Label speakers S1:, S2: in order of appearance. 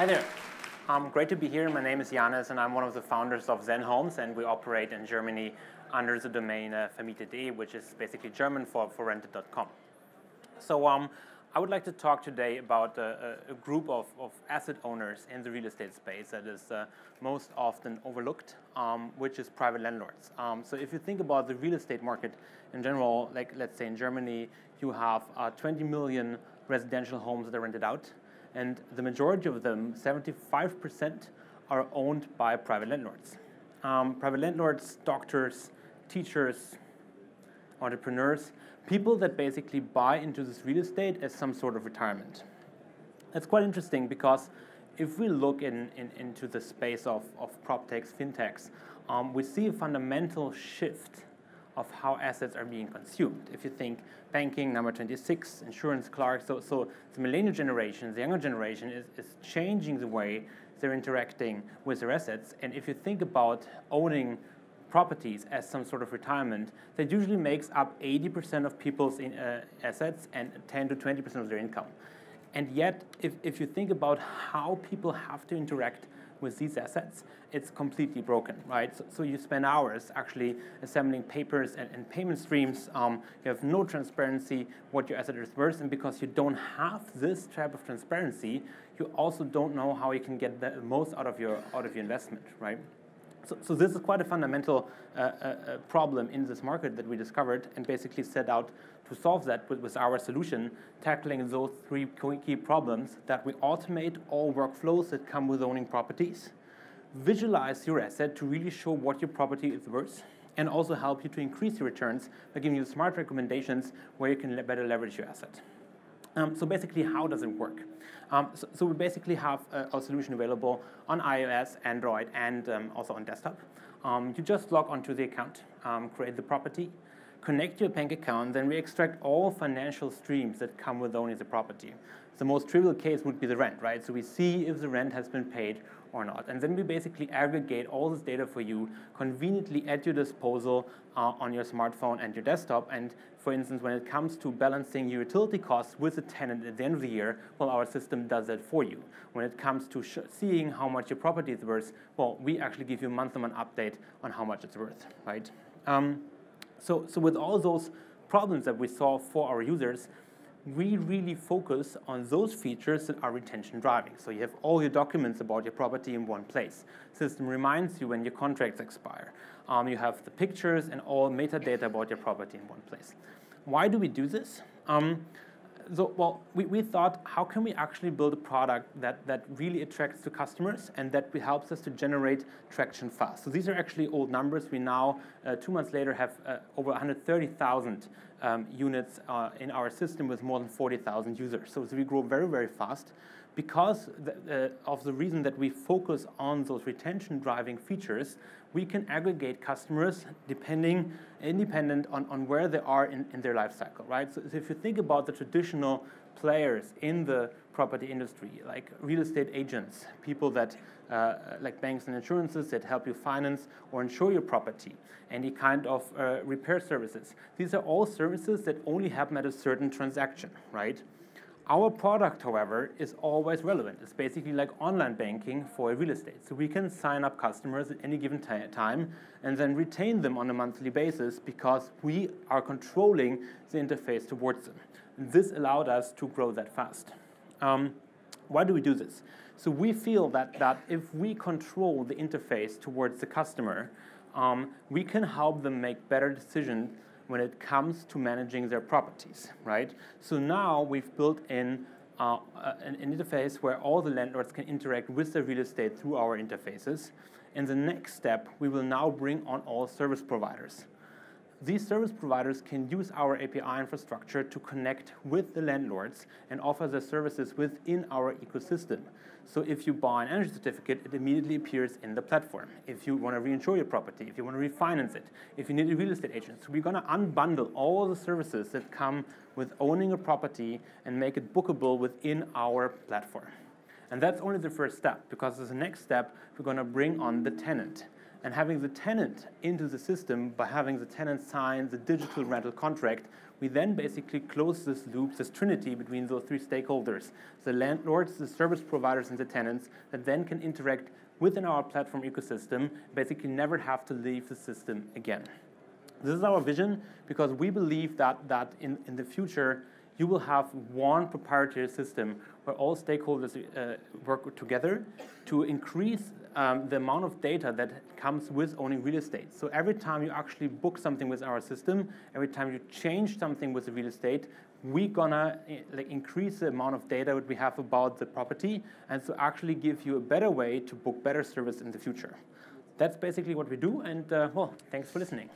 S1: Hi there. Great to be here. My name is Janis, and I'm one of the founders of Zenhomes, and we operate in Germany under the domain vermietet.de, which is basically German for rented.com. So I would like to talk today about a group of asset owners in the real estate space that is most often overlooked, which is private landlords. So if you think about the real estate market in general, like let's say in Germany, you have 20 million residential homes that are rented out. And the majority of them, 75%, are owned by private landlords. Private landlords, doctors, teachers, entrepreneurs, people that basically buy into this real estate as some sort of retirement. That's quite interesting because if we look into the space of proptechs, fintechs, we see a fundamental shift of how assets are being consumed. If you think banking, number 26, insurance clerks, so the millennial generation, the younger generation is changing the way they're interacting with their assets. And if you think about owning properties as some sort of retirement, that usually makes up 80% of people's assets and 10 to 20% of their income. And yet, if you think about how people have to interact with these assets, it's completely broken, right? So you spend hours actually assembling papers and payment streams. You have no transparency what your asset is worth, and because you don't have this type of transparency, you also don't know how you can get the most out of your investment, right? So this is quite a fundamental problem in this market that we discovered and basically set out to solve that with our solution, tackling those three key problems: that we automate all workflows that come with owning properties, visualize your asset to really show what your property is worth, and also help you to increase your returns by giving you smart recommendations where you can better leverage your asset. So basically, how does it work? So we basically have our solution available on iOS, Android, and also on desktop. You just log onto the account, create the property, connect your bank account, then we extract all financial streams that come with owning the property. The most trivial case would be the rent, right? So we see if the rent has been paid or not. And then we basically aggregate all this data for you conveniently at your disposal on your smartphone and your desktop. And for instance, when it comes to balancing your utility costs with the tenant at the end of the year, well, our system does that for you. When it comes to seeing how much your property is worth, well, we actually give you a month-to-month update on how much it's worth, right? So with all those problems that we solve for our users, we really focus on those features that are retention driving. So you have all your documents about your property in one place. System reminds you when your contracts expire. You have the pictures and all metadata about your property in one place. Why do we do this? We thought, how can we actually build a product that really attracts to customers and that helps us to generate traction fast? So these are actually old numbers. We now, 2 months later, have over 130,000 units in our system with more than 40,000 users. So we grow very, very fast because of the reason that we focus on those retention-driving features. We can aggregate customers independent on where they are in their life cycle, right? So if you think about the traditional players in the property industry, like real estate agents, people that like banks and insurances that help you finance or insure your property, any kind of repair services. These are all services that only happen at a certain transaction, right? Our product, however, is always relevant. It's basically like online banking for real estate. So we can sign up customers at any given time and then retain them on a monthly basis because we are controlling the interface towards them. This allowed us to grow that fast. Why do we do this? So we feel that if we control the interface towards the customer, we can help them make better decisions when it comes to managing their properties, right? So now we've built in an interface where all the landlords can interact with the real estate through our interfaces. In the next step, we will now bring on all service providers. These service providers can use our API infrastructure to connect with the landlords and offer their services within our ecosystem. So if you buy an energy certificate, it immediately appears in the platform. If you want to reinsure your property, if you want to refinance it, if you need a real estate agent. So we're going to unbundle all the services that come with owning a property and make it bookable within our platform. And that's only the first step, because as the next step, we're going to bring on the tenant. and having the tenant into the system by having the tenant sign the digital rental contract, we then basically close this loop, this trinity between those three stakeholders, the landlords, the service providers, and the tenants, that then can interact within our platform ecosystem, basically never have to leave the system again. This is our vision, because we believe that in the future, you will have one proprietary system where all stakeholders work together to increase the amount of data that comes with owning real estate. So every time you actually book something with our system, every time you change something with the real estate, we're gonna increase the amount of data that we have about the property, and so actually give you a better way to book better service in the future. That's basically what we do, and well, thanks for listening.